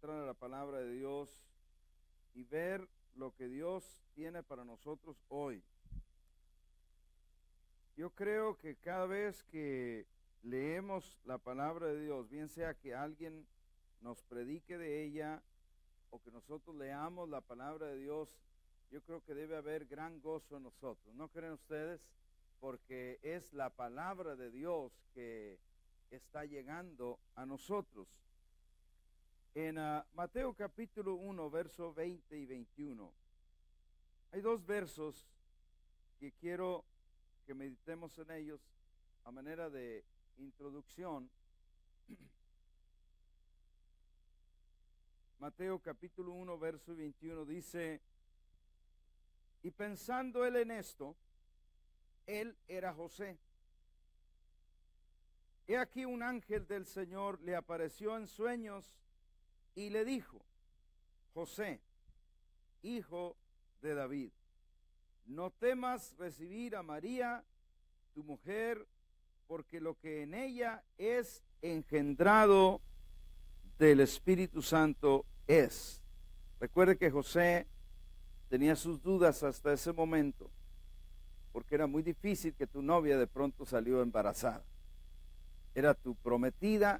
entrar a la palabra de Dios y ver lo que Dios tiene para nosotros hoy. Yo creo que cada vez que leemos la palabra de Dios, bien sea que alguien nos predique de ella o que nosotros leamos la palabra de Dios, yo creo que debe haber gran gozo en nosotros. ¿No creen ustedes? Porque es la palabra de Dios que está llegando a nosotros. En Mateo capítulo 1, verso 20 y 21, hay dos versos que quiero que meditemos en ellos a manera de introducción. Mateo capítulo 1, verso 21 dice: y pensando él en esto, él era José. He aquí un ángel del Señor le apareció en sueños y le dijo: José, hijo de David, no temas recibir a María, tu mujer, porque lo que en ella es engendrado del Espíritu Santo es. Recuerde que José tenía sus dudas hasta ese momento, porque era muy difícil que tu novia de pronto salió embarazada. Era tu prometida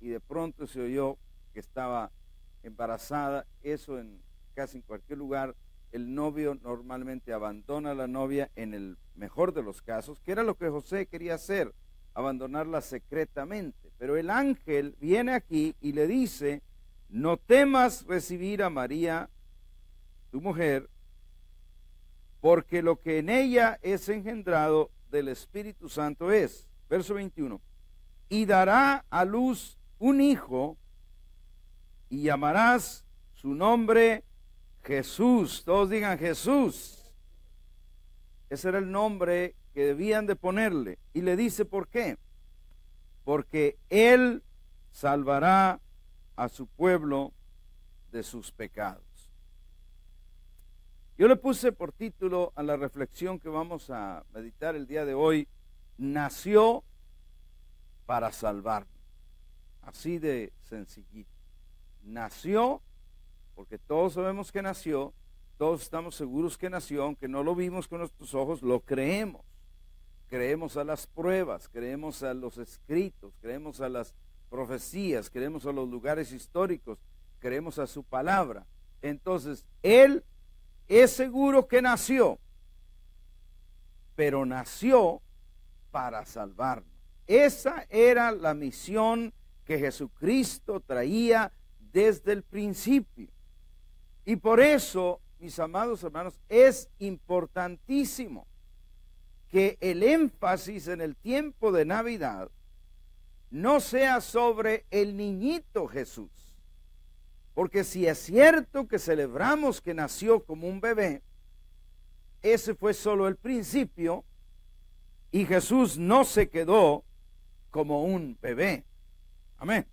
y de pronto se oyó que estaba embarazada. Eso casi en cualquier lugar, el novio normalmente abandona a la novia en el mejor de los casos, que era lo que José quería hacer, abandonarla secretamente. Pero el ángel viene aquí y le dice: no temas recibir a María, tu mujer, porque lo que en ella es engendrado del Espíritu Santo es. Verso 21. Y dará a luz un hijo, y llamarás su nombre Jesús. Todos digan Jesús. Ese era el nombre que debían de ponerle. Y le dice por qué. Porque él salvará a su pueblo de sus pecados. Yo le puse por título a la reflexión que vamos a meditar el día de hoy: nació para salvarnos. Así de sencillito. Nació, porque todos sabemos que nació, todos estamos seguros que nació, aunque no lo vimos con nuestros ojos, lo creemos. Creemos a las pruebas, creemos a los escritos, creemos a las profecías, creemos a los lugares históricos, creemos a su palabra. Entonces, él es seguro que nació, pero nació para salvarnos. Esa era la misión que Jesucristo traía desde el principio. Y por eso, mis amados hermanos, es importantísimo que el énfasis en el tiempo de Navidad no sea sobre el niñito Jesús. Porque si es cierto que celebramos que nació como un bebé, ese fue solo el principio, y Jesús no se quedó como un bebé. Amén.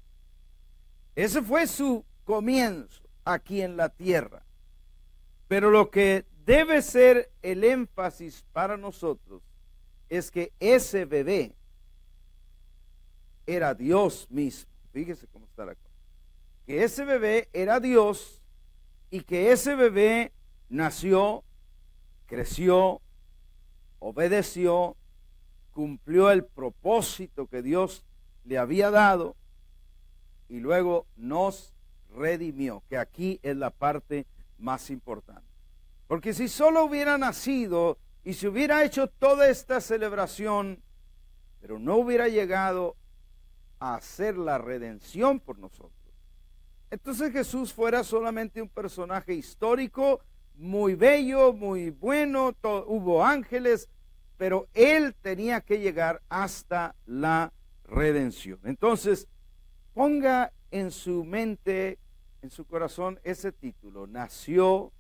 Ese fue su comienzo aquí en la tierra. Pero lo que debe ser el énfasis para nosotros es que ese bebé era Dios mismo. Fíjese cómo está la cosa. Que ese bebé era Dios y que ese bebé nació, creció, obedeció, cumplió el propósito que Dios le había dado y luego nos redimió, que aquí es la parte más importante. Porque si solo hubiera nacido y se hubiera hecho toda esta celebración, pero no hubiera llegado a hacer la redención por nosotros, entonces Jesús fuera solamente un personaje histórico, muy bello, muy bueno, hubo ángeles, pero él tenía que llegar hasta la redención. Entonces, ponga en su mente, en su corazón, ese título: nació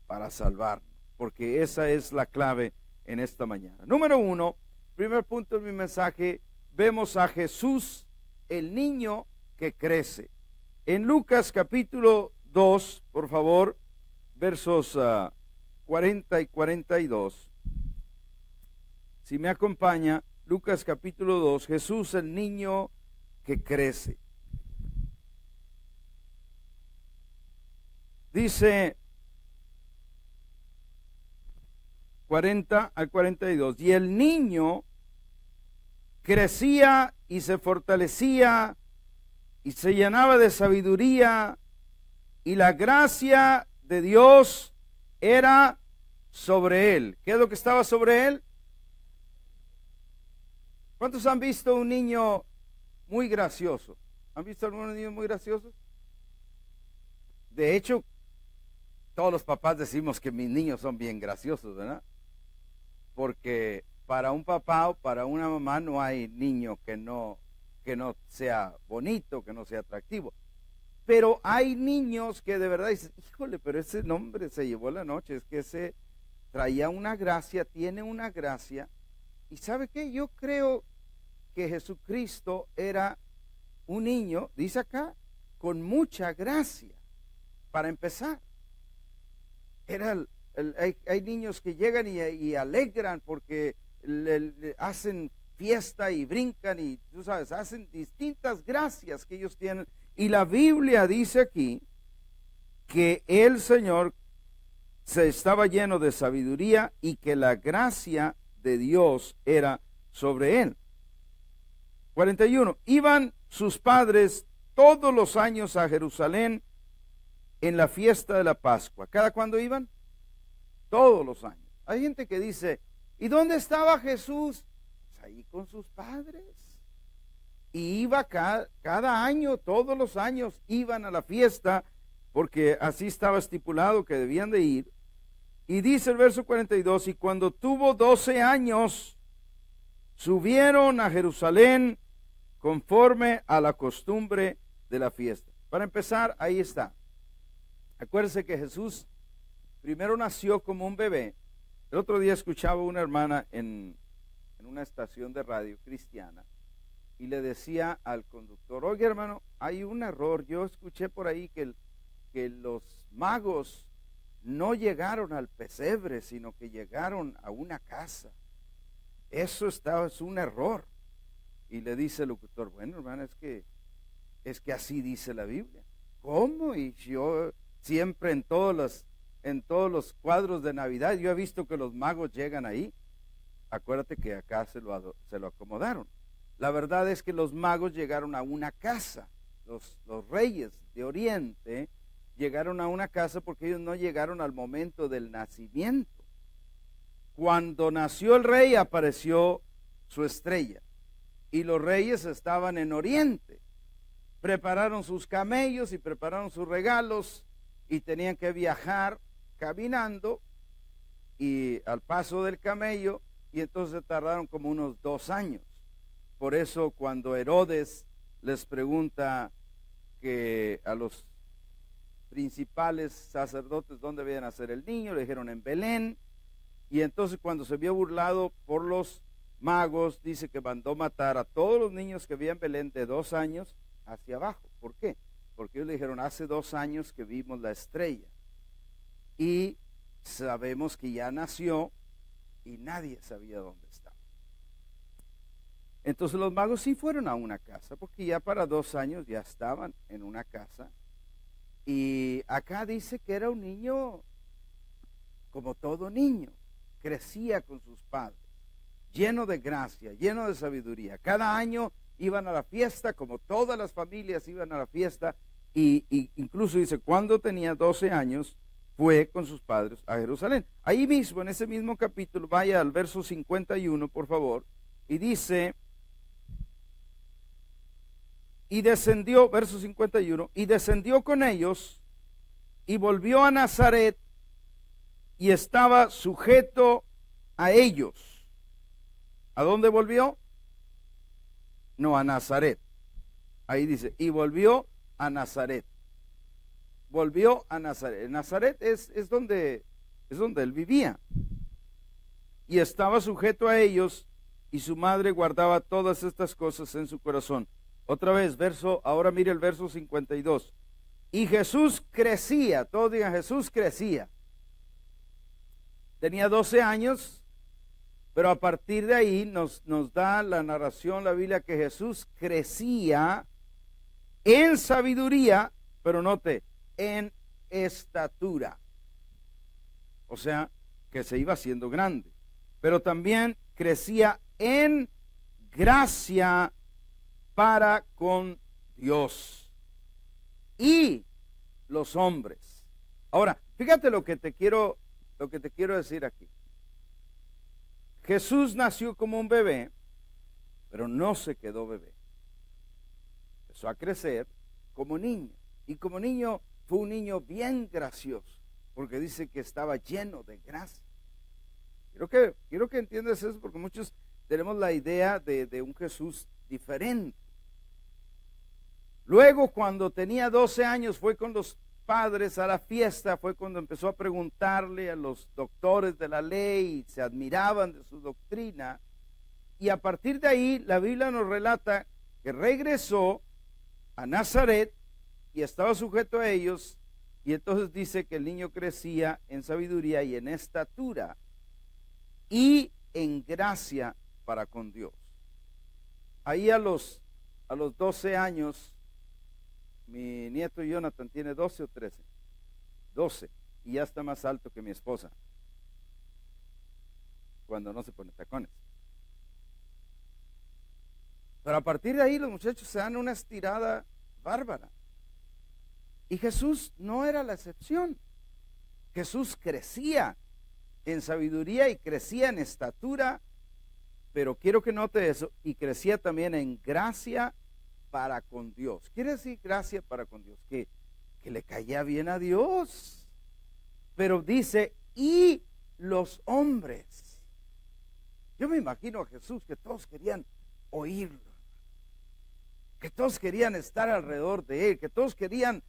para salvarnos, porque esa es la clave en esta mañana. Número 1, primer punto de mi mensaje, vemos a Jesús, el niño que crece. En Lucas capítulo 2, por favor, versos 40 y 42. Si me acompaña, Lucas capítulo 2, Jesús, el niño que crece. Dice 40 al 42. Y el niño crecía y se fortalecía y se llenaba de sabiduría, y la gracia de Dios era sobre él. ¿Qué es lo que estaba sobre él? ¿Cuántos han visto un niño muy gracioso? ¿Han visto algunos niños muy graciosos? De hecho, todos los papás decimos que mis niños son bien graciosos, ¿verdad? Porque para un papá o para una mamá no hay niño que no sea bonito, que no sea atractivo. Pero hay niños que de verdad dicen, híjole, pero ese nombre se llevó la noche, es que ese traía una gracia, tiene una gracia. ¿Y sabe qué? Yo creo que Jesucristo era un niño, dice acá, con mucha gracia, para empezar. Hay niños que llegan y alegran porque le hacen fiesta y brincan y, tú sabes, hacen distintas gracias que ellos tienen. Y la Biblia dice aquí que el Señor se estaba lleno de sabiduría y que la gracia de Dios era sobre él. 41. Iban sus padres todos los años a Jerusalén en la fiesta de la Pascua. ¿Cada cuándo iban? Todos los años. Hay gente que dice, ¿y dónde estaba Jesús? Pues ahí con sus padres. Y iba cada año, todos los años, iban a la fiesta, porque así estaba estipulado que debían de ir. Y dice el verso 42, y cuando tuvo 12 años, subieron a Jerusalén conforme a la costumbre de la fiesta. Para empezar, ahí está. Acuérdense que Jesús primero nació como un bebé. El otro día escuchaba una hermana en una estación de radio cristiana y le decía al conductor, oye hermano, hay un error. Yo escuché por ahí que los magos no llegaron al pesebre, sino que llegaron a una casa. Eso es un error. Y le dice el locutor, bueno hermano, es que así dice la Biblia. ¿Cómo? Y yo siempre en todos los cuadros de Navidad yo he visto que los magos llegan ahí. Acuérdate que acá se lo acomodaron. La verdad es que los magos llegaron a una casa. Los reyes de Oriente llegaron a una casa porque ellos no llegaron al momento del nacimiento. Cuando nació el rey apareció su estrella y los reyes estaban en Oriente. Prepararon sus camellos y prepararon sus regalos y tenían que viajar caminando y al paso del camello, y entonces tardaron como unos 2 años. Por eso cuando Herodes les pregunta que a los principales sacerdotes dónde debían nacer el niño, le dijeron en Belén, y entonces cuando se vio burlado por los magos, dice que mandó matar a todos los niños que había en Belén de 2 años hacia abajo. ¿Por qué? Porque ellos le dijeron, hace 2 años que vimos la estrella y sabemos que ya nació y nadie sabía dónde estaba. Entonces los magos sí fueron a una casa, porque ya para 2 años ya estaban en una casa. Y acá dice que era un niño como todo niño, crecía con sus padres, lleno de gracia, lleno de sabiduría. Cada año iban a la fiesta, como todas las familias iban a la fiesta, y incluso dice, cuando tenía 12 años, fue con sus padres a Jerusalén. Ahí mismo, en ese mismo capítulo, vaya al verso 51, por favor, y dice, y descendió, verso 51, y descendió con ellos, y volvió a Nazaret, y estaba sujeto a ellos. ¿A dónde volvió? No, a Nazaret. Ahí dice, y volvió a Nazaret. Volvió a Nazaret. Nazaret es donde él vivía. Y estaba sujeto a ellos, y su madre guardaba todas estas cosas en su corazón. Otra vez, ahora mire el verso 52. Y Jesús crecía, todos digan, Jesús crecía. Tenía 12 años, pero a partir de ahí nos da la narración, la Biblia, que Jesús crecía en sabiduría, pero note, en estatura. O sea, que se iba haciendo grande. Pero también crecía en gracia para con Dios y los hombres. Ahora, fíjate lo que te quiero decir aquí. Jesús nació como un bebé, pero no se quedó bebé. Empezó a crecer como niño. Y como niño fue un niño bien gracioso, porque dice que estaba lleno de gracia. Quiero que entiendas eso, porque muchos tenemos la idea de un Jesús diferente. Luego, cuando tenía 12 años, fue con los padres a la fiesta, fue cuando empezó a preguntarle a los doctores de la ley, se admiraban de su doctrina, y a partir de ahí la Biblia nos relata que regresó a Nazaret y estaba sujeto a ellos, y entonces dice que el niño crecía en sabiduría y en estatura y en gracia para con Dios. Ahí a los 12 años, mi nieto Jonathan tiene 12 o 13, 12, y ya está más alto que mi esposa, cuando no se pone tacones. Pero a partir de ahí los muchachos se dan una estirada bárbara. Y Jesús no era la excepción. Jesús crecía en sabiduría y crecía en estatura, pero quiero que note eso, y crecía también en gracia para con Dios. Quiere decir gracia para con Dios, que le caía bien a Dios. Pero dice, y los hombres. Yo me imagino a Jesús que todos querían oírlo, que todos querían estar alrededor de él, que todos querían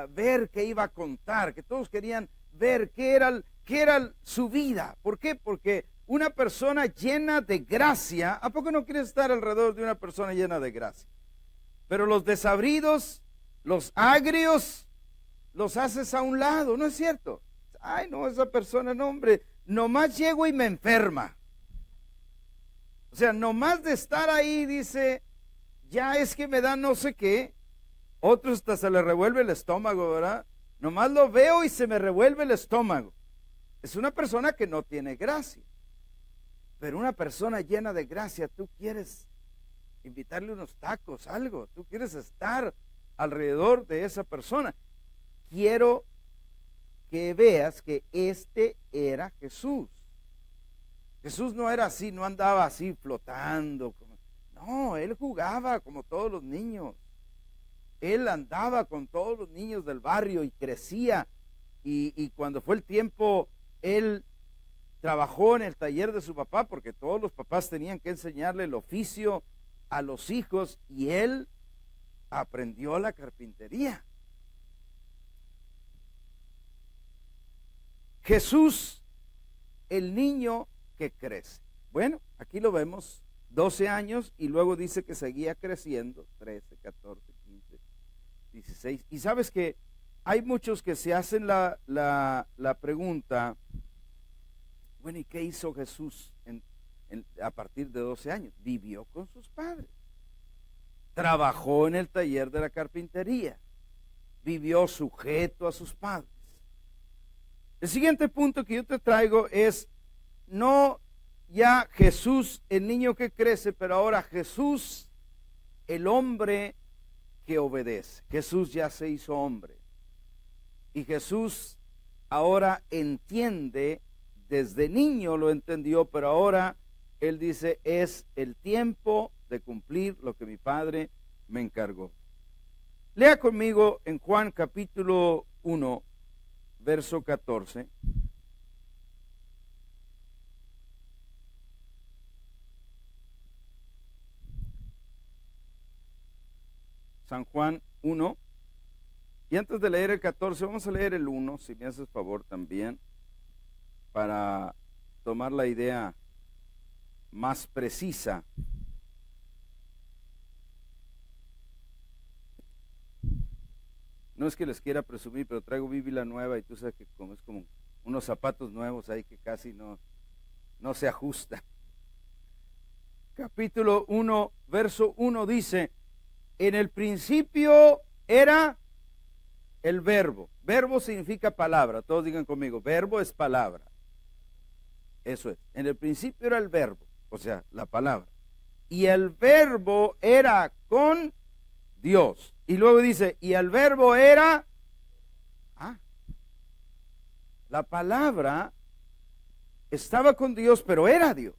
ver qué iba a contar, que todos querían ver qué era su vida. ¿Por qué? Porque una persona llena de gracia, ¿a poco no quieres estar alrededor de una persona llena de gracia? Pero los desabridos, los agrios, los haces a un lado, ¿no es cierto? Ay, no, esa persona, no, hombre, nomás llego y me enferma. O sea, nomás de estar ahí, dice, ya es que me da no sé qué. Otros hasta se le revuelve el estómago, ¿verdad? Nomás lo veo y se me revuelve el estómago. Es una persona que no tiene gracia. Pero una persona llena de gracia, tú quieres invitarle unos tacos, algo. Tú quieres estar alrededor de esa persona. Quiero que veas que este era Jesús. Jesús no era así, no andaba así flotando. No, él jugaba como todos los niños. Él andaba con todos los niños del barrio y crecía. Y cuando fue el tiempo, él trabajó en el taller de su papá, porque todos los papás tenían que enseñarle el oficio a los hijos, y él aprendió la carpintería. Jesús, el niño que crece. Bueno, aquí lo vemos, 12 años, y luego dice que seguía creciendo, 13, 14, 15, 16. Y sabes que hay muchos que se hacen la pregunta, bueno, ¿y qué hizo Jesús a partir de 12 años? Vivió con sus padres, trabajó en el taller de la carpintería, vivió sujeto a sus padres. El siguiente punto que yo te traigo es, no ya Jesús, el niño que crece, pero ahora Jesús, el hombre que obedece. Jesús ya se hizo hombre. Y Jesús ahora entiende, desde niño lo entendió, pero ahora él dice, es el tiempo de cumplir lo que mi Padre me encargó. Lea conmigo en Juan capítulo 1, verso 14. San Juan 1. Y antes de leer el 14, vamos a leer el 1, si me haces favor también, para tomar la idea más precisa. No es que les quiera presumir, pero traigo Biblia nueva y tú sabes que como es como unos zapatos nuevos ahí que casi no se ajustan. Capítulo 1, verso 1 dice, en el principio era el verbo. Verbo significa palabra. Todos digan conmigo, verbo es palabra. Eso es. En el principio era el verbo, o sea, la palabra. Y el verbo era con Dios. Y luego dice, y el verbo era... la palabra estaba con Dios, pero era Dios.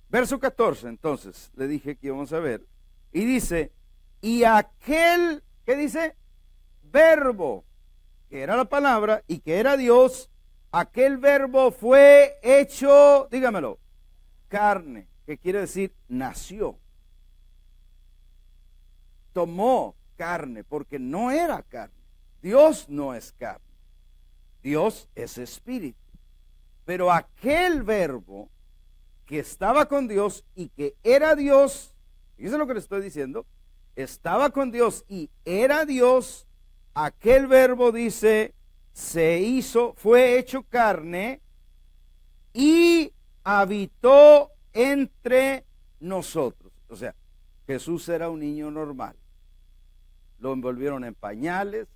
Verso 14, entonces, le dije que íbamos a ver. Y dice, y aquel, ¿qué dice? Verbo, que era la palabra y que era Dios, aquel verbo fue hecho, dígamelo, carne, que quiere decir nació. Tomó carne, porque no era carne. Dios no es carne. Dios es espíritu. Pero aquel verbo que estaba con Dios y que era Dios, fíjense lo que le estoy diciendo, estaba con Dios y era Dios, aquel verbo dice, se hizo, fue hecho carne y habitó entre nosotros. O sea, Jesús era un niño normal. Lo envolvieron en pañales,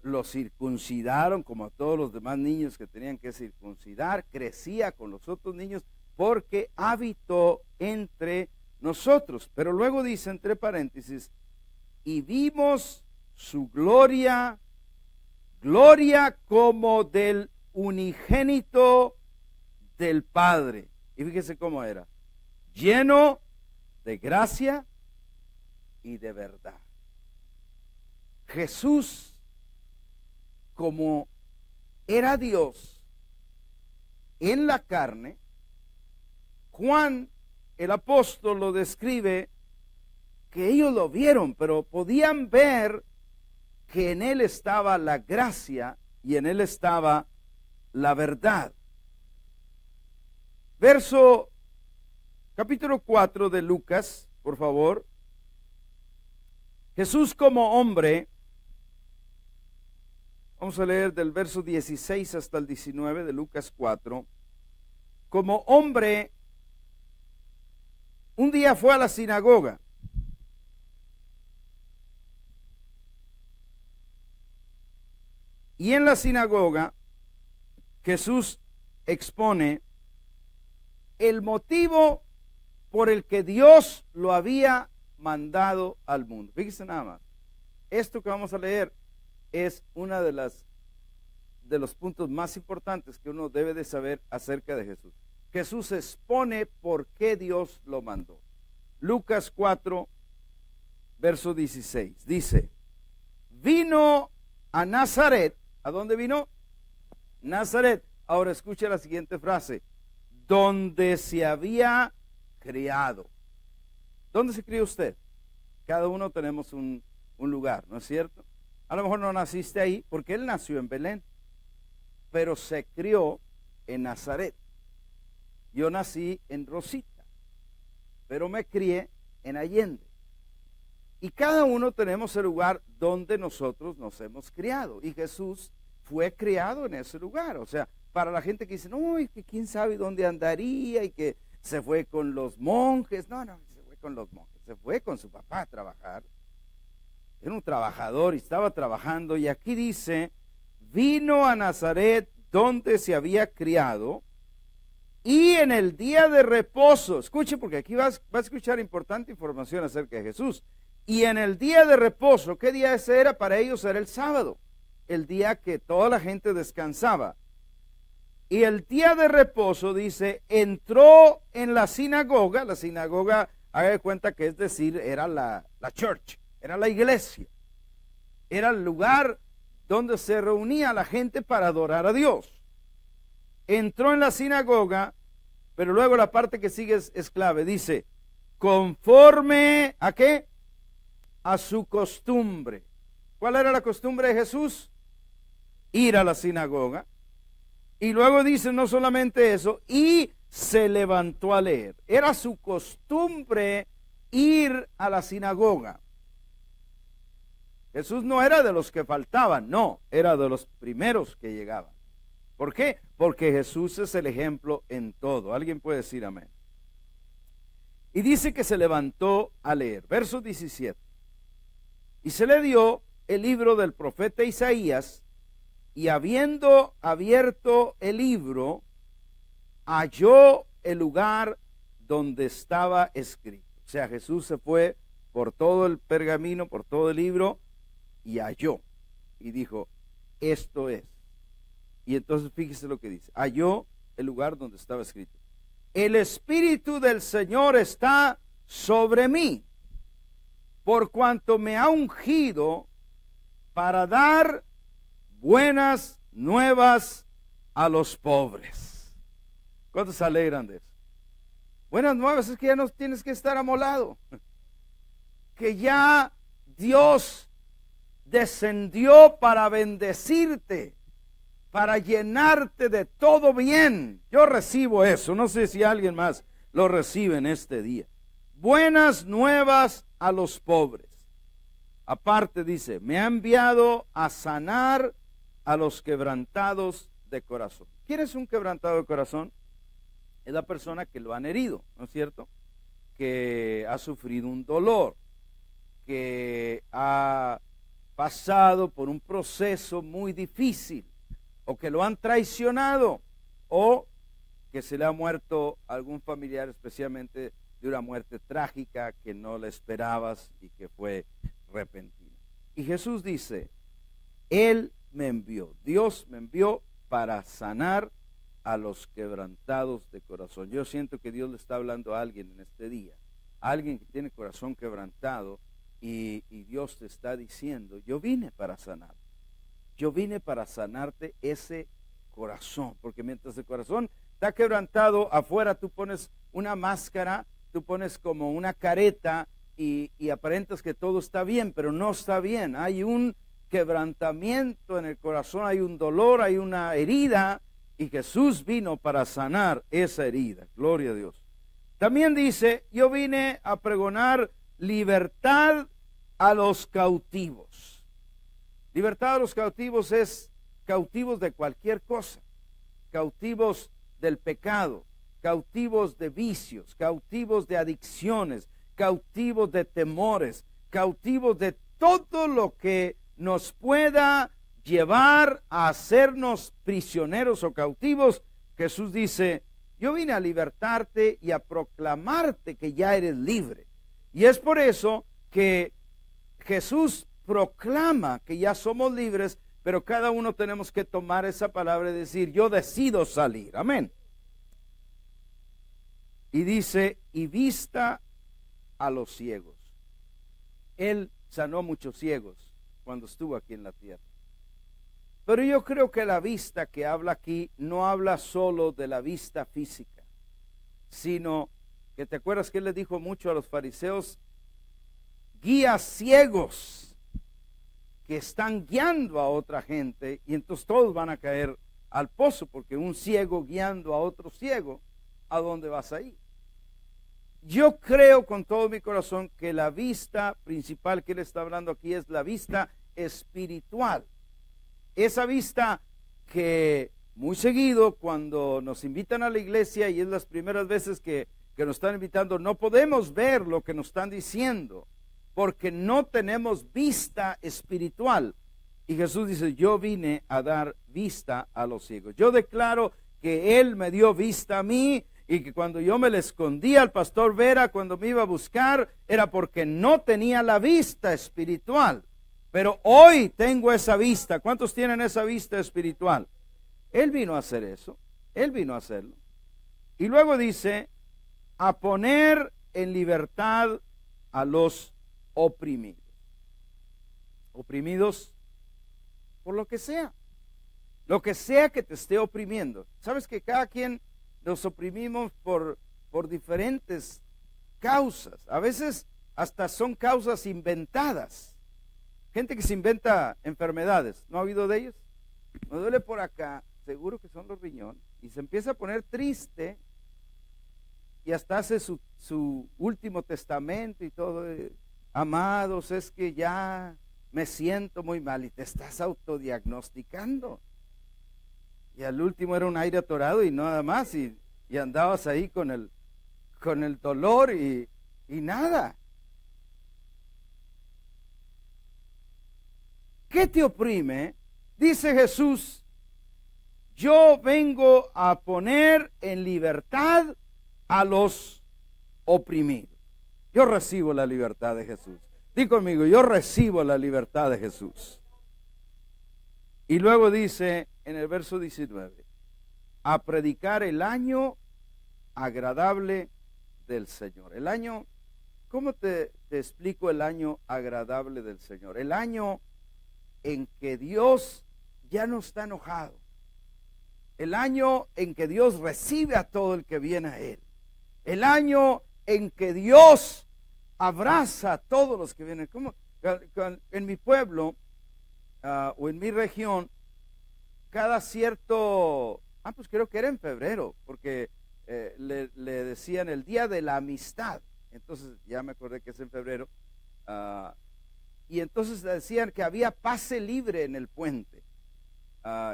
lo circuncidaron como a todos los demás niños que tenían que circuncidar, crecía con los otros niños porque habitó entre nosotros. Pero luego dice entre paréntesis, y vimos su gloria, gloria como del unigénito del Padre. Y fíjese cómo era, lleno de gracia y de verdad. Jesús, como era Dios en la carne, Juan el apóstol lo describe que ellos lo vieron, pero podían ver que en él estaba la gracia y en él estaba la verdad. Verso capítulo 4 de Lucas, por favor. Jesús como hombre, vamos a leer del verso 16 hasta el 19 de Lucas 4. Como hombre, un día fue a la sinagoga. Y en la sinagoga, Jesús expone el motivo por el que Dios lo había mandado al mundo. Fíjense nada más. Esto que vamos a leer es una de los puntos más importantes que uno debe de saber acerca de Jesús. Jesús expone por qué Dios lo mandó. Lucas 4, verso 16. Dice, vino a Nazaret. ¿A dónde vino? Nazaret. Ahora escuche la siguiente frase. Donde se había criado. ¿Dónde se crió usted? Cada uno tenemos un lugar, ¿no es cierto? A lo mejor no naciste ahí porque él nació en Belén, pero se crió en Nazaret. Yo nací en Rosita, pero me crié en Allende. Y cada uno tenemos el lugar donde nosotros nos hemos criado. Y Jesús fue criado en ese lugar. O sea, para la gente que dice, no, y que quién sabe dónde andaría y que se fue con los monjes. No, se fue con los monjes. Se fue con su papá a trabajar. Era un trabajador y estaba trabajando. Y aquí dice, vino a Nazaret donde se había criado. Y en el día de reposo, escuche porque aquí va a escuchar importante información acerca de Jesús. Y en el día de reposo, ¿qué día ese era? Para ellos era el sábado, el día que toda la gente descansaba. Y el día de reposo, dice, entró en la sinagoga, haga de cuenta que es decir, era la church, era la iglesia. Era el lugar donde se reunía la gente para adorar a Dios. Entró en la sinagoga, pero luego la parte que sigue es clave. Dice, conforme ¿a qué? A su costumbre. ¿Cuál era la costumbre de Jesús? Ir a la sinagoga. Y luego dice no solamente eso, y se levantó a leer. Era su costumbre ir a la sinagoga. Jesús no era de los que faltaban, no, era de los primeros que llegaban. ¿Por qué? Porque Jesús es el ejemplo en todo. ¿Alguien puede decir amén? Y dice que se levantó a leer. Verso 17. Y se le dio el libro del profeta Isaías, y habiendo abierto el libro, halló el lugar donde estaba escrito. O sea, Jesús se fue por todo el pergamino, por todo el libro, y halló. Y dijo, esto es. Y entonces fíjese lo que dice. Halló el lugar donde estaba escrito. El Espíritu del Señor está sobre mí, por cuanto me ha ungido para dar buenas nuevas a los pobres. ¿Cuántos se alegran de eso? Buenas nuevas es que ya no tienes que estar amolado, que ya Dios descendió para bendecirte, para llenarte de todo bien. Yo recibo eso, no sé si alguien más lo recibe en este día. Buenas nuevas a los pobres. Aparte dice, me ha enviado a sanar a los quebrantados de corazón. ¿Quién es un quebrantado de corazón? Es la persona que lo han herido, ¿no es cierto? Que ha sufrido un dolor, que ha pasado por un proceso muy difícil, o que lo han traicionado, o que se le ha muerto algún familiar, especialmente de una muerte trágica que no le esperabas y que fue repentina. Y Jesús dice, Él me envió, Dios me envió para sanar a los quebrantados de corazón. Yo siento que Dios le está hablando a alguien en este día, a alguien que tiene corazón quebrantado, y Dios te está diciendo, yo vine para sanar. Yo vine para sanarte ese corazón, porque mientras el corazón está quebrantado, afuera tú pones una máscara, tú pones como una careta y aparentas que todo está bien, pero no está bien. Hay un quebrantamiento en el corazón, hay un dolor, hay una herida, y Jesús vino para sanar esa herida. Gloria a Dios. También dice, yo vine a pregonar libertad a los cautivos. Libertad a los cautivos es cautivos de cualquier cosa, cautivos del pecado, cautivos de vicios, cautivos de adicciones, cautivos de temores, cautivos de todo lo que nos pueda llevar a hacernos prisioneros o cautivos. Jesús dice, yo vine a libertarte y a proclamarte que ya eres libre. Y es por eso que Jesús proclama que ya somos libres, pero cada uno tenemos que tomar esa palabra y decir, yo decido salir. Amén. Y dice, y vista a los ciegos. Él sanó a muchos ciegos cuando estuvo aquí en la tierra. Pero yo creo que la vista que habla aquí no habla solo de la vista física, sino que te acuerdas que él le dijo mucho a los fariseos, guías ciegos que están guiando a otra gente, y entonces todos van a caer al pozo, porque un ciego guiando a otro ciego, ¿a dónde vas a ir? Yo creo con todo mi corazón que la vista principal que él está hablando aquí es la vista espiritual. Esa vista que muy seguido cuando nos invitan a la iglesia, y es las primeras veces que nos están invitando, no podemos ver lo que nos están diciendo, porque no tenemos vista espiritual. Y Jesús dice, yo vine a dar vista a los ciegos. Yo declaro que Él me dio vista a mí, y que cuando yo me le escondía al pastor Vera, cuando me iba a buscar, era porque no tenía la vista espiritual. Pero hoy tengo esa vista. ¿Cuántos tienen esa vista espiritual? Él vino a hacer eso. Él vino a hacerlo. Y luego dice, a poner en libertad a los oprimidos. Oprimidos por lo que sea. Lo que sea que te esté oprimiendo. Sabes que cada quien nos oprimimos por diferentes causas. A veces hasta son causas inventadas. Gente que se inventa enfermedades. ¿No ha oído de ellos? Me duele por acá, seguro que son los riñones. Y se empieza a poner triste y hasta hace su último testamento y todo. Amados, es que ya me siento muy mal, y te estás autodiagnosticando. Y al último era un aire atorado y nada más, y andabas ahí con el dolor y nada. ¿qué te oprime? Dice Jesús, yo vengo a poner en libertad a los oprimidos. Yo recibo la libertad de Jesús. Di conmigo, yo recibo la libertad de Jesús. Y luego dice en el verso 19, a predicar el año agradable del Señor. El año, ¿cómo te explico el año agradable del Señor? El año en que Dios ya no está enojado. El año en que Dios recibe a todo el que viene a Él. El año en que Dios abraza a todos los que vienen. ¿Cómo? En mi pueblo o en mi región, cada cierto, pues creo que era en febrero, porque le decían el día de la amistad. Entonces ya me acordé que es en febrero. Y entonces decían que había pase libre en el puente.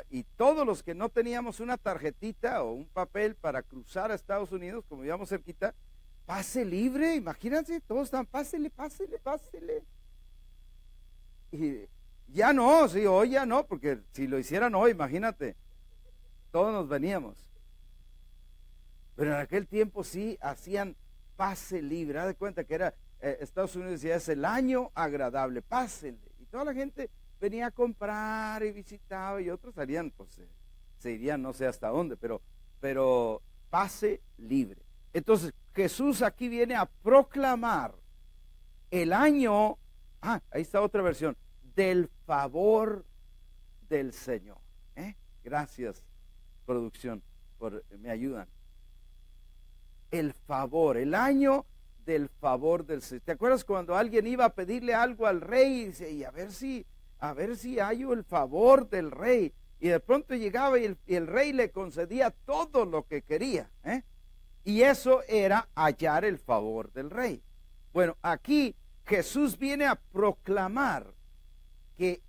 Y todos los que no teníamos una tarjetita o un papel para cruzar a Estados Unidos, como íbamos cerquita, pase libre, imagínense, todos están, pásele. Y ya no, sí, hoy ya no, porque si lo hicieran hoy, imagínate, todos nos veníamos. Pero en aquel tiempo sí hacían pase libre. Haz de cuenta que era Estados Unidos decía, es el año agradable, pásenle. Y toda la gente venía a comprar y visitaba, y otros salían, pues se irían no sé hasta dónde, pero pase libre. Entonces Jesús aquí viene a proclamar el año, ahí está otra versión, del favor del Señor. Gracias, producción, me ayudan. El favor, el año del favor del Señor. ¿Te acuerdas cuando alguien iba a pedirle algo al rey y dice, y a ver si hallo el favor del rey? Y de pronto llegaba y el rey le concedía todo lo que quería, y eso era hallar el favor del rey. Bueno, aquí Jesús viene a proclamar que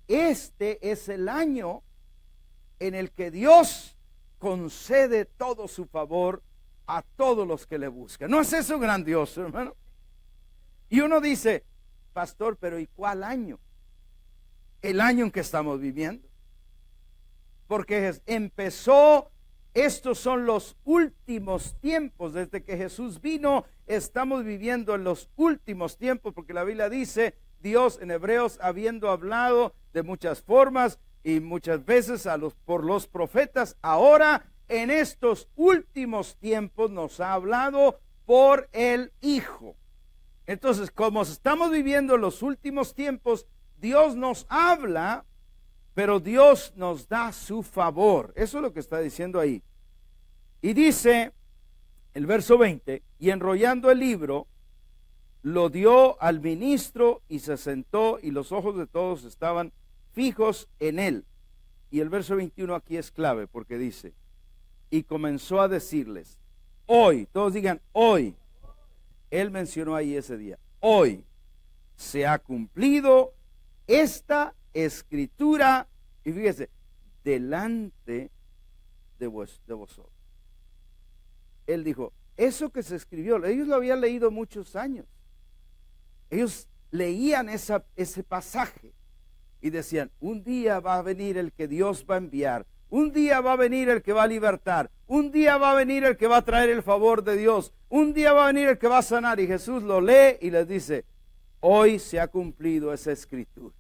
este es el año en el que Dios concede todo su favor a todos los que le buscan. ¿No es eso grandioso, hermano? Y uno dice, pastor, pero ¿y cuál año? El año en que estamos viviendo. Porque empezó, estos son los últimos tiempos. Desde que Jesús vino, estamos viviendo en los últimos tiempos, porque la Biblia dice, Dios en Hebreos, habiendo hablado de muchas formas y muchas veces por los profetas, ahora en estos últimos tiempos nos ha hablado por el Hijo. Entonces, como estamos viviendo los últimos tiempos, Dios nos habla, pero Dios nos da su favor. Eso es lo que está diciendo ahí. Y dice el verso 20, y enrollando el libro, lo dio al ministro y se sentó, y los ojos de todos estaban fijos en él. Y el verso 21 aquí es clave, porque dice, y comenzó a decirles, hoy, todos digan, hoy. Él mencionó ahí ese día, hoy se ha cumplido esta escritura, y fíjese, delante de vosotros. Él dijo, eso que se escribió, ellos lo habían leído muchos años. Ellos leían ese pasaje y decían, un día va a venir el que Dios va a enviar, un día va a venir el que va a libertar, un día va a venir el que va a traer el favor de Dios, un día va a venir el que va a sanar. Y Jesús lo lee y les dice, hoy se ha cumplido esa escritura.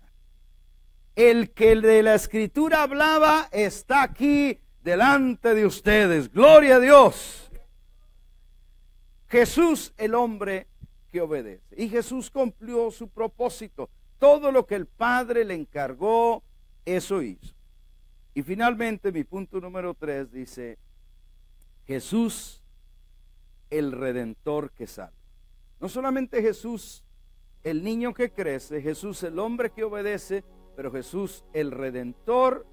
El que de la escritura hablaba está aquí delante de ustedes. Gloria a Dios. Jesús, el hombre que obedece. Y Jesús cumplió su propósito. Todo lo que el Padre le encargó, eso hizo. Y finalmente mi punto número 3 dice, Jesús, el Redentor que salva. No solamente Jesús, el niño que crece, Jesús, el hombre que obedece, pero Jesús, el Redentor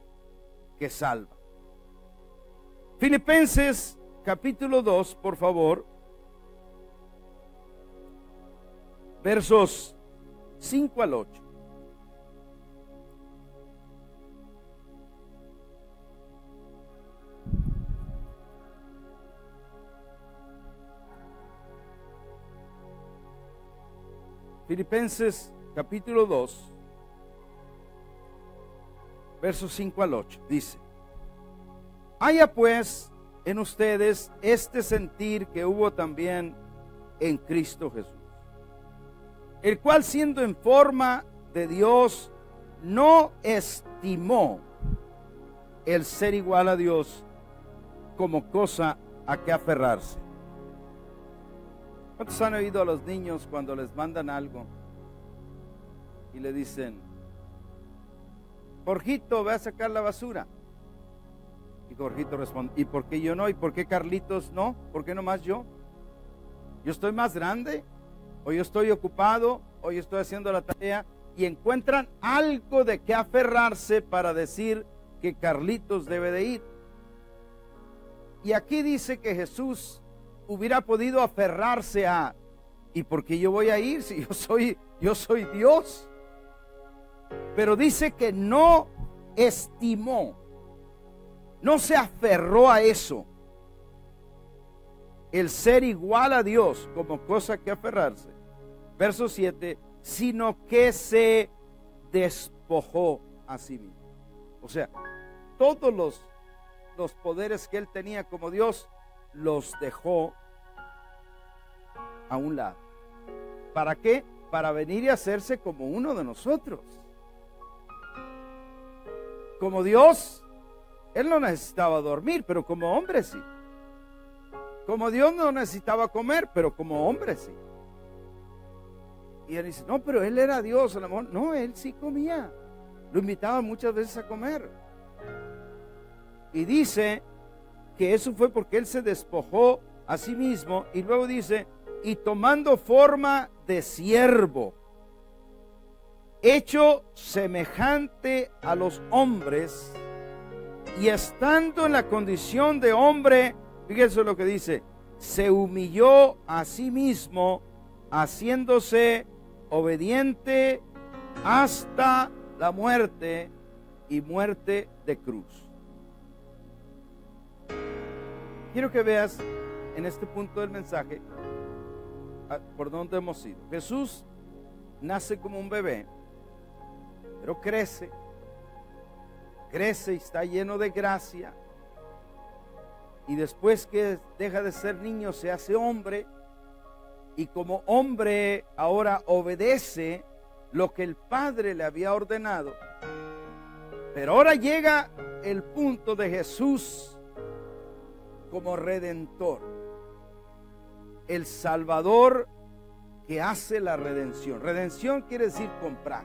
que salva. Filipenses capítulo 2, por favor, versos 5 al 8. Filipenses capítulo 2, versos 5 al 8, dice: haya pues en ustedes este sentir que hubo también en Cristo Jesús, el cual, siendo en forma de Dios, no estimó el ser igual a Dios como cosa a que aferrarse. ¿Cuántos han oído a los niños cuando les mandan algo y le dicen: Jorgito, ve a sacar la basura? Y Jorgito responde: ¿y por qué yo no? ¿Y por qué Carlitos no? ¿Por qué nomás yo? ¿Yo estoy más grande? ¿O yo estoy ocupado? ¿O yo estoy haciendo la tarea? Y encuentran algo de qué aferrarse para decir que Carlitos debe de ir. Y aquí dice que Jesús hubiera podido aferrarse a: ¿y por qué yo voy a ir si yo soy Dios? Pero dice que no estimó, no se aferró a eso, el ser igual a Dios como cosa que aferrarse. Verso 7, sino que se despojó a sí mismo. O sea, todos los poderes que él tenía como Dios los dejó a un lado. ¿Para qué? Para venir y hacerse como uno de nosotros. Como Dios, él no necesitaba dormir, pero como hombre sí. Como Dios no necesitaba comer, pero como hombre sí. Y él dice: no, pero él era Dios, a lo mejor. No, él sí comía. Lo invitaba muchas veces a comer. Y dice que eso fue porque él se despojó a sí mismo. Y luego dice: y tomando forma de siervo, hecho semejante a los hombres, y estando en la condición de hombre, fíjense lo que dice: se humilló a sí mismo, haciéndose obediente hasta la muerte, y muerte de cruz. Quiero que veas en este punto del mensaje por dónde hemos ido. Jesús nace como un bebé, pero crece y está lleno de gracia. Y después que deja de ser niño, se hace hombre, y como hombre ahora obedece lo que el Padre le había ordenado. Pero ahora llega el punto de Jesús como redentor, el Salvador que hace la redención. Redención quiere decir comprar.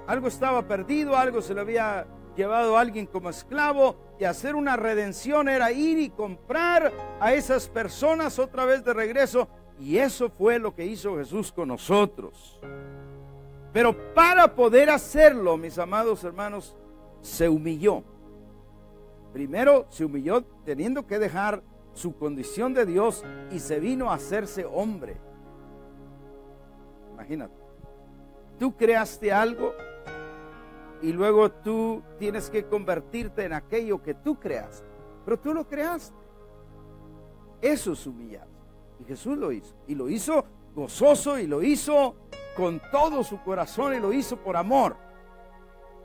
Algo estaba perdido, algo se le había llevado a alguien como esclavo, y hacer una redención era ir y comprar a esas personas otra vez de regreso. Y eso fue lo que hizo Jesús con nosotros. Pero para poder hacerlo, mis amados hermanos, se humilló. Primero se humilló teniendo que dejar su condición de Dios, y se vino a hacerse hombre. Imagínate, tú creaste algo y luego tú tienes que convertirte en aquello que tú creaste, pero tú lo creaste. Eso es humillar. Y Jesús lo hizo, y lo hizo gozoso, y lo hizo con todo su corazón, y lo hizo por amor.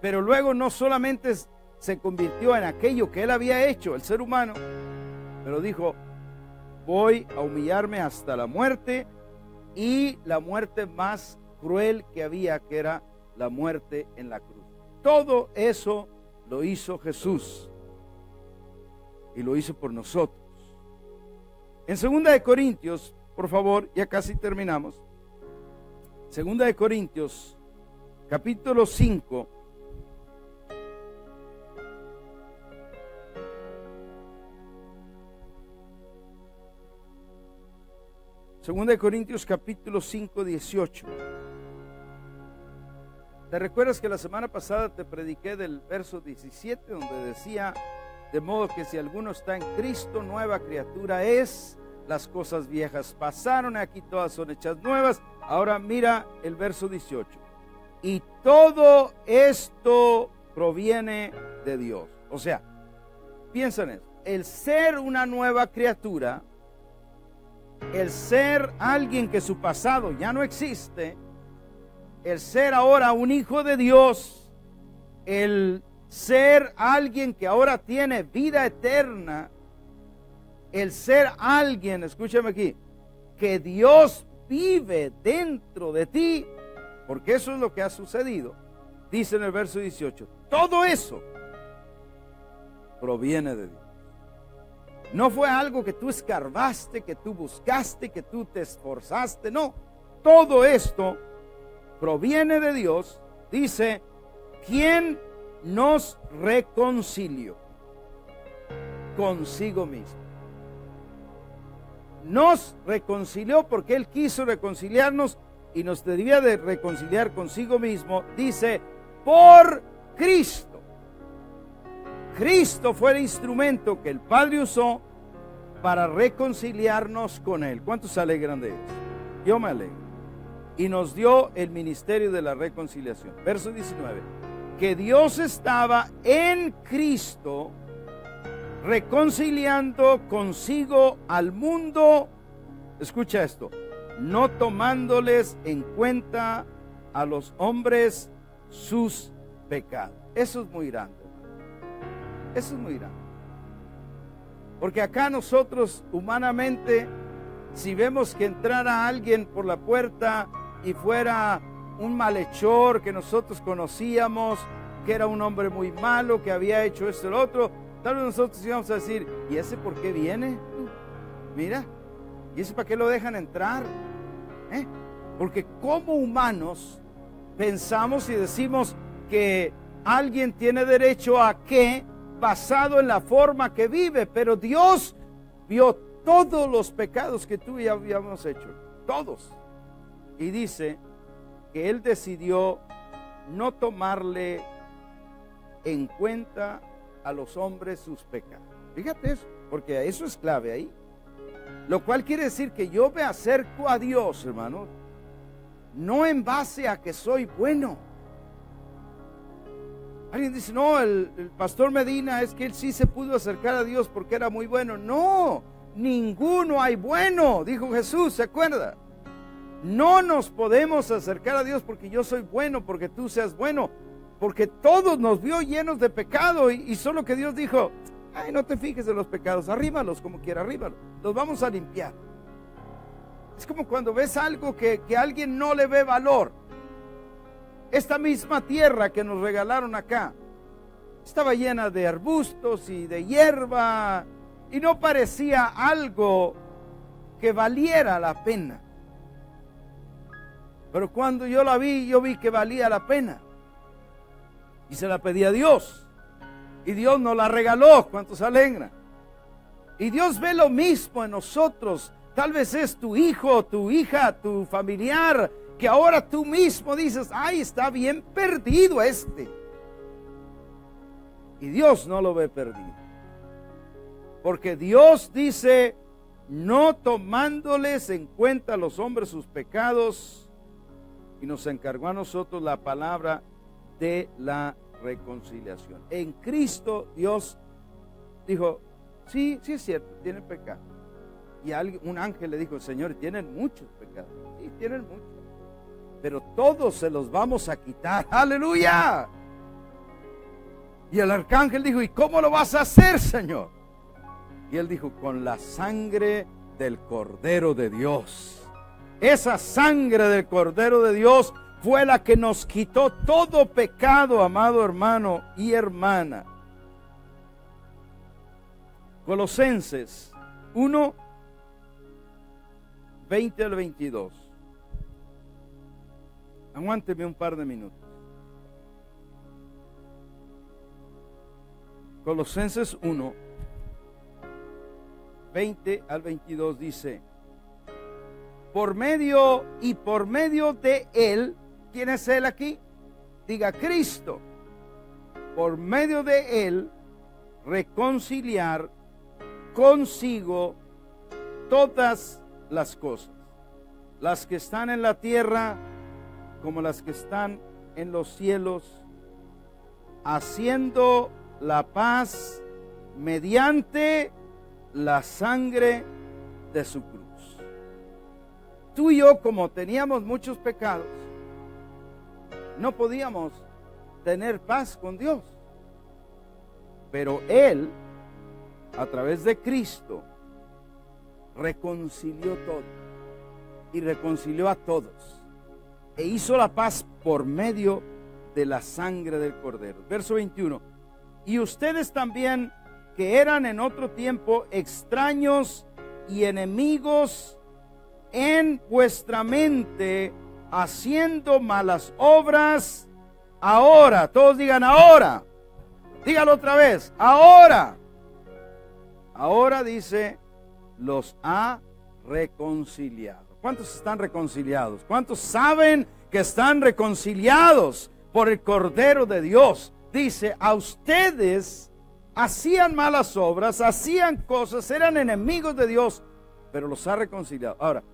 Pero luego no solamente se convirtió en aquello que él había hecho, el ser humano, pero dijo: voy a humillarme hasta la muerte, y la muerte más cruel que había, que era la muerte en la cruz. Todo eso lo hizo Jesús, y lo hizo por nosotros. En 2 Corintios, por favor, ya casi terminamos. 2 Corintios, capítulo 5. Segunda de Corintios capítulo 5, 18. ¿Te recuerdas que la semana pasada te prediqué del verso 17, donde decía: de modo que si alguno está en Cristo, nueva criatura es, las cosas viejas pasaron, aquí todas son hechas nuevas? Ahora mira el verso 18. Y todo esto proviene de Dios. O sea, piensa en eso. El ser una nueva criatura, el ser alguien que su pasado ya no existe, el ser ahora un hijo de Dios, el ser alguien que ahora tiene vida eterna, el ser alguien, escúchame aquí, que Dios vive dentro de ti, porque eso es lo que ha sucedido. Dice en el verso 18, todo eso proviene de Dios. No fue algo que tú escarbaste, que tú buscaste, que tú te esforzaste, no. Todo esto proviene de Dios. Dice, ¿quién nos reconcilió consigo mismo? Nos reconcilió porque Él quiso reconciliarnos y nos debía de reconciliar consigo mismo. Dice, por Cristo. Cristo fue el instrumento que el Padre usó para reconciliarnos con Él. ¿Cuántos se alegran de eso? Yo me alegro. Y nos dio el ministerio de la reconciliación. Verso 19. Que Dios estaba en Cristo reconciliando consigo al mundo. Escucha esto. No tomándoles en cuenta a los hombres sus pecados. Eso es muy grande. Eso es muy grande. Porque acá nosotros humanamente, si vemos que entrara alguien por la puerta y fuera un malhechor que nosotros conocíamos, que era un hombre muy malo, que había hecho esto y lo otro, tal vez nosotros íbamos a decir, ¿y ese por qué viene? Mira, ¿y ese para qué lo dejan entrar? Porque como humanos pensamos y decimos que alguien tiene derecho a qué, basado en la forma que vive, pero Dios vio todos los pecados que tú y yo habíamos hecho, todos, y dice que Él decidió no tomarle en cuenta a los hombres sus pecados. Fíjate eso, porque eso es clave ahí, lo cual quiere decir que yo me acerco a Dios, hermano, no en base a que soy bueno. Alguien dice, no, el pastor Medina es que él sí se pudo acercar a Dios porque era muy bueno. No, ninguno hay bueno, dijo Jesús, ¿se acuerda? No nos podemos acercar a Dios porque yo soy bueno, porque tú seas bueno, porque todos nos vio llenos de pecado y solo que Dios dijo, ay, no te fijes en los pecados, arrímalos como quiera, arrímalos, los vamos a limpiar. Es como cuando ves algo que alguien no le ve valor. Esta misma tierra que nos regalaron acá estaba llena de arbustos y de hierba y no parecía algo que valiera la pena. Pero cuando yo la vi, yo vi que valía la pena y se la pedí a Dios y Dios nos la regaló. ¿Cuántos se alegran? Y Dios ve lo mismo en nosotros. Tal vez es tu hijo, tu hija, tu familiar, que ahora tú mismo dices, ay, está bien perdido este. Y Dios no lo ve perdido. Porque Dios dice, no tomándoles en cuenta a los hombres sus pecados, y nos encargó a nosotros la palabra de la reconciliación. En Cristo Dios dijo, sí es cierto, tienen pecado. Y un ángel le dijo, Señor, tienen muchos pecados. Sí, tienen muchos. Pero todos se los vamos a quitar. ¡Aleluya! Y el arcángel dijo, ¿y cómo lo vas a hacer, Señor? Y él dijo, con la sangre del Cordero de Dios. Esa sangre del Cordero de Dios fue la que nos quitó todo pecado, amado hermano y hermana. Colosenses 1, 20 al 22. Aguánteme un par de minutos. Colosenses 1, 20 al 22 dice, por medio de Él, ¿quién es Él aquí? Diga Cristo. Por medio de Él, reconciliar consigo todas las cosas, las que están en la tierra como las que están en los cielos, haciendo la paz mediante la sangre de su cruz. Tú y yo, como teníamos muchos pecados, no podíamos tener paz con Dios. Pero Él, a través de Cristo, reconcilió todo y reconcilió a todos e hizo la paz por medio de la sangre del Cordero. Verso 21. Y ustedes también, que eran en otro tiempo extraños y enemigos en vuestra mente, haciendo malas obras, ahora, todos digan ahora, dígalo otra vez, ahora dice, los ha reconciliado. ¿Cuántos están reconciliados? ¿Cuántos saben que están reconciliados por el Cordero de Dios? Dice, a ustedes hacían malas obras, hacían cosas, eran enemigos de Dios, pero los ha reconciliado. Ahora,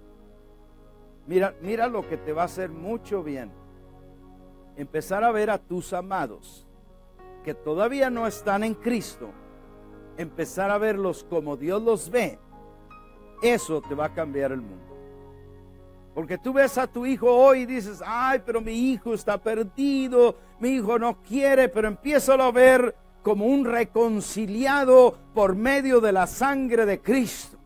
mira lo que te va a hacer mucho bien. Empezar a ver a tus amados que todavía no están en Cristo, empezar a verlos como Dios los ve. Eso te va a cambiar el mundo. Porque tú ves a tu hijo hoy y dices, ay, pero mi hijo está perdido, mi hijo no quiere, pero empiézalo a ver como un reconciliado por medio de la sangre de Cristo.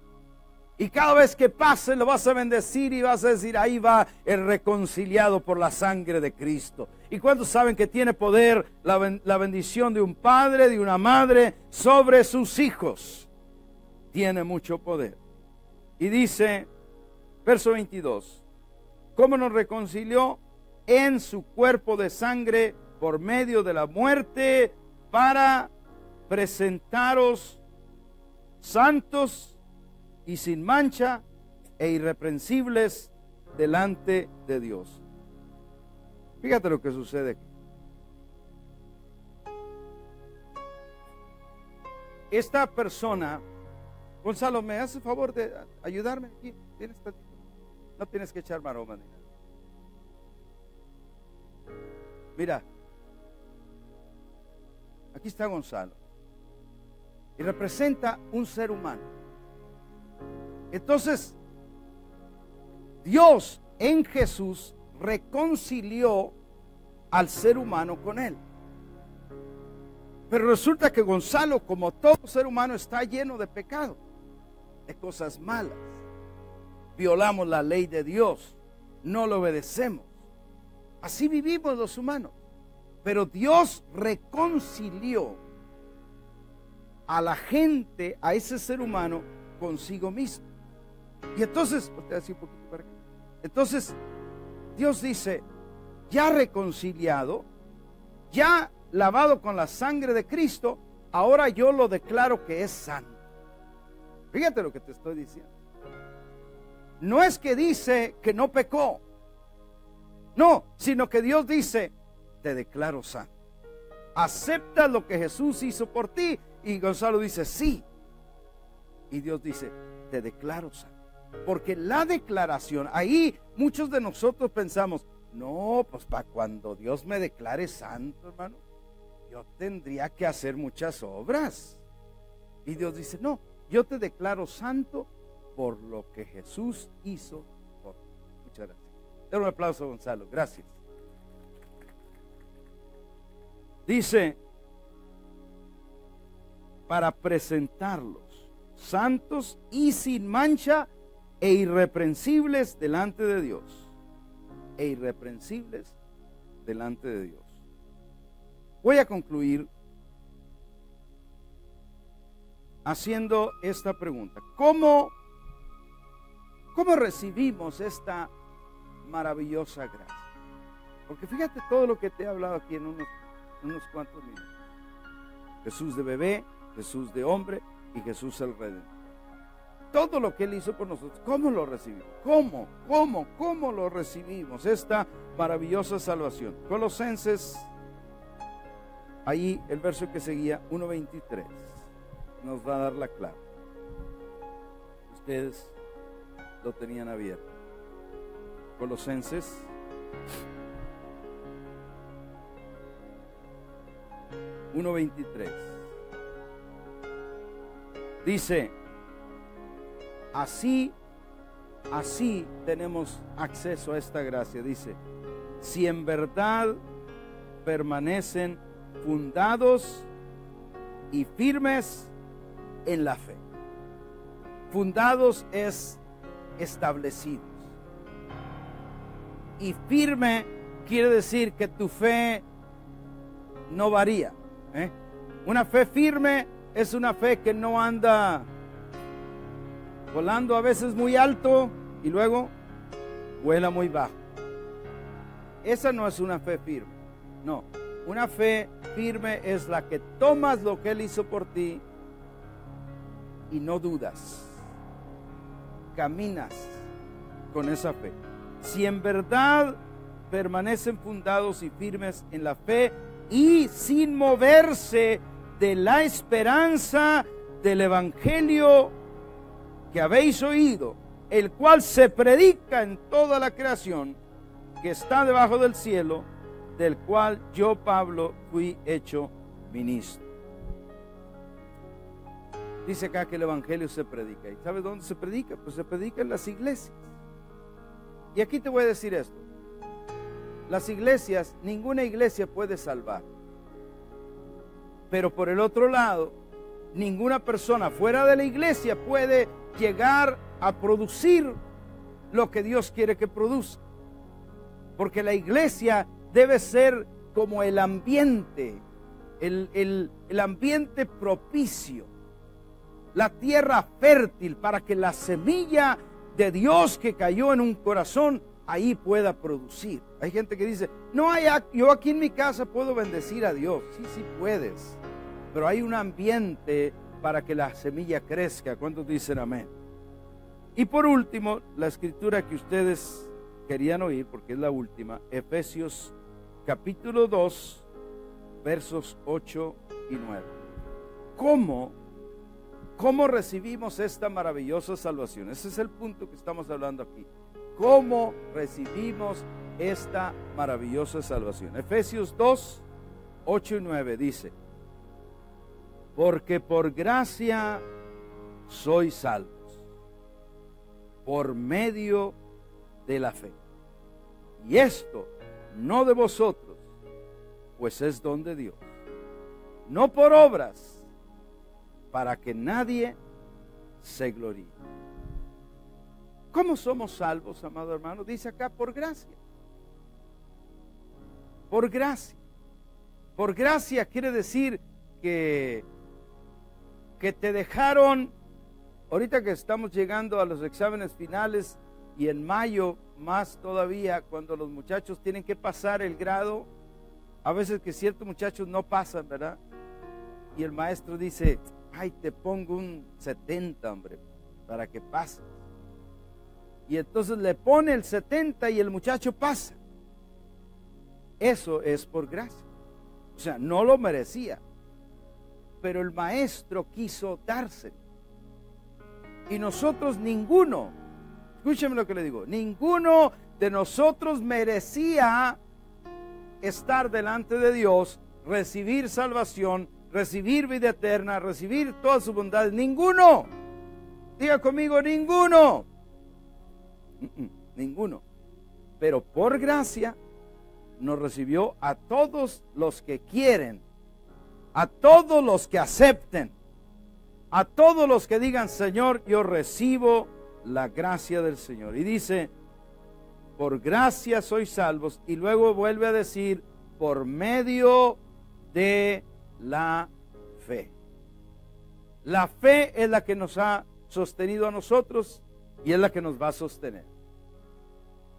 Y cada vez que pase lo vas a bendecir y vas a decir, ahí va el reconciliado por la sangre de Cristo. ¿Y cuántos saben que tiene poder la bendición de un padre, de una madre sobre sus hijos? Tiene mucho poder. Y dice, verso 22, ¿cómo nos reconcilió? En su cuerpo de sangre por medio de la muerte, para presentaros santos y sin mancha e irreprensibles delante de Dios. Fíjate lo que sucede aquí. Esta persona, Gonzalo, ¿me hace el favor de ayudarme aquí? No tienes que echar maroma ni nada. Mira, aquí está Gonzalo y representa un ser humano. Entonces, Dios en Jesús reconcilió al ser humano con él. Pero resulta que Gonzalo, como todo ser humano, está lleno de pecado, de cosas malas. Violamos la ley de Dios, no lo obedecemos. Así vivimos los humanos. Pero Dios reconcilió a la gente, a ese ser humano, consigo mismo. Y entonces, Dios dice, ya reconciliado, ya lavado con la sangre de Cristo, ahora yo lo declaro que es santo. Fíjate lo que te estoy diciendo. No es que dice que no pecó, no, sino que Dios dice, te declaro santo. Acepta lo que Jesús hizo por ti. Y Gonzalo dice, sí. Y Dios dice, te declaro santo. Porque la declaración, ahí muchos de nosotros pensamos, no, pues para cuando Dios me declare santo, hermano, yo tendría que hacer muchas obras. Y Dios dice, no, yo te declaro santo por lo que Jesús hizo por ti. Muchas gracias. Dale un aplauso a Gonzalo, gracias. Dice, para presentarlos santos y sin mancha e irreprensibles delante de Dios. E irreprensibles delante de Dios. Voy a concluir haciendo esta pregunta. ¿Cómo recibimos esta maravillosa gracia? Porque fíjate todo lo que te he hablado aquí en unos cuantos minutos. Jesús de bebé, Jesús de hombre y Jesús el Redentor. Todo lo que Él hizo por nosotros, ¿cómo lo recibimos? ¿Cómo lo recibimos? Esta maravillosa salvación. Colosenses, ahí el verso que seguía, 1:23, nos va a dar la clave. Ustedes lo tenían abierto. Colosenses 1:23 dice, así tenemos acceso a esta gracia. Dice, si en verdad permanecen fundados y firmes en la fe. Fundados es establecidos. Y firme quiere decir que tu fe no varía. Una fe firme es una fe que no anda volando a veces muy alto y luego vuela muy bajo. Esa no es una fe firme. No, una fe firme es la que tomas lo que Él hizo por ti y no dudas. Caminas con esa fe. Si en verdad permanecen fundados y firmes en la fe y sin moverse de la esperanza del evangelio que habéis oído, el cual se predica en toda la creación que está debajo del cielo, del cual yo, Pablo, fui hecho ministro. Dice acá que el evangelio se predica. ¿Y sabes dónde se predica? Pues se predica en las iglesias. Y aquí te voy a decir esto. Las iglesias, ninguna iglesia puede salvar. Pero por el otro lado, ninguna persona fuera de la iglesia puede llegar a producir lo que Dios quiere que produzca. Porque la iglesia debe ser como el ambiente, el ambiente propicio, la tierra fértil para que la semilla de Dios que cayó en un corazón ahí pueda producir. Hay gente que dice, no, yo aquí en mi casa puedo bendecir a Dios. Sí puedes, pero hay un ambiente para que la semilla crezca. ¿Cuántos dicen amén? Y por último, la escritura que ustedes querían oír, porque es la última, Efesios capítulo 2, versos 8 y 9. ¿Cómo recibimos esta maravillosa salvación? Ese es el punto que estamos hablando aquí. ¿Cómo recibimos esta maravillosa salvación? Efesios 2, 8 y 9 dice, porque por gracia sois salvos, por medio de la fe. Y esto no de vosotros, pues es don de Dios, no por obras, para que nadie se gloríe. ¿Cómo somos salvos, amado hermano? Dice acá, por gracia. Por gracia. Por gracia quiere decir que te dejaron, ahorita que estamos llegando a los exámenes finales y en mayo más todavía, cuando los muchachos tienen que pasar el grado, a veces que ciertos muchachos no pasan, ¿verdad? Y el maestro dice, ay, te pongo un 70, hombre, para que pases. Y entonces le pone el 70 y el muchacho pasa. Eso es por gracia. O sea, no lo merecía, pero el maestro quiso dárselo. Y nosotros ninguno, escúcheme lo que le digo, ninguno de nosotros merecía estar delante de Dios, recibir salvación, recibir vida eterna, recibir todas sus bondades. Ninguno. Diga conmigo, ninguno. Ninguno. Pero por gracia nos recibió a todos los que quieren, a todos los que acepten, a todos los que digan, Señor, yo recibo la gracia del Señor. Y dice, por gracia sois salvos. Y luego vuelve a decir, por medio de la fe. La fe es la que nos ha sostenido a nosotros y es la que nos va a sostener.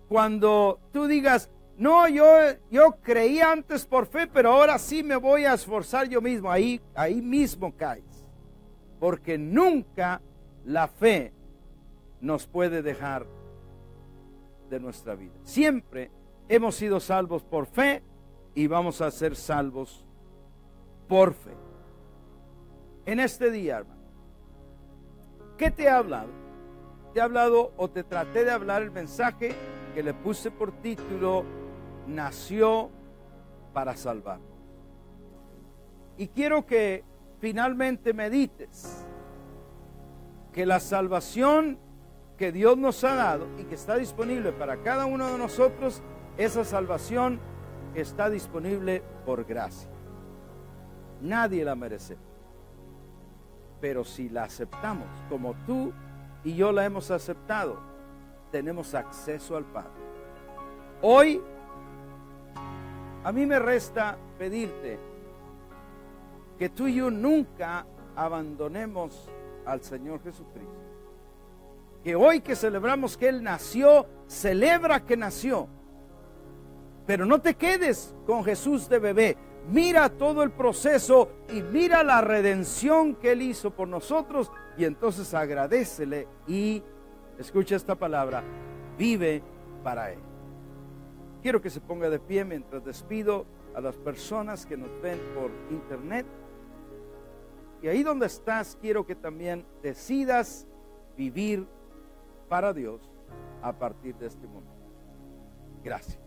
Cuando tú digas, no, yo creía antes por fe, pero ahora sí me voy a esforzar yo mismo, ahí mismo caes. Porque nunca la fe nos puede dejar de nuestra vida. Siempre hemos sido salvos por fe y vamos a ser salvos por fe. En este día, hermano, ¿qué te ha hablado? Te he hablado o te traté de hablar el mensaje que le puse por título, nació para salvarnos. Y quiero que finalmente medites que la salvación que Dios nos ha dado y que está disponible para cada uno de nosotros, esa salvación está disponible por gracia. Nadie la merece. Pero si la aceptamos, como tú y yo la hemos aceptado, tenemos acceso al Padre. Hoy, a mí me resta pedirte que tú y yo nunca abandonemos al Señor Jesucristo. Que hoy que celebramos que Él nació, celebra que nació. Pero no te quedes con Jesús de bebé. Mira todo el proceso y mira la redención que Él hizo por nosotros, y entonces agradécele y escucha esta palabra: vive para Él. Quiero que se ponga de pie mientras despido a las personas que nos ven por internet. Y ahí donde estás, quiero que también decidas vivir para Dios a partir de este momento. Gracias.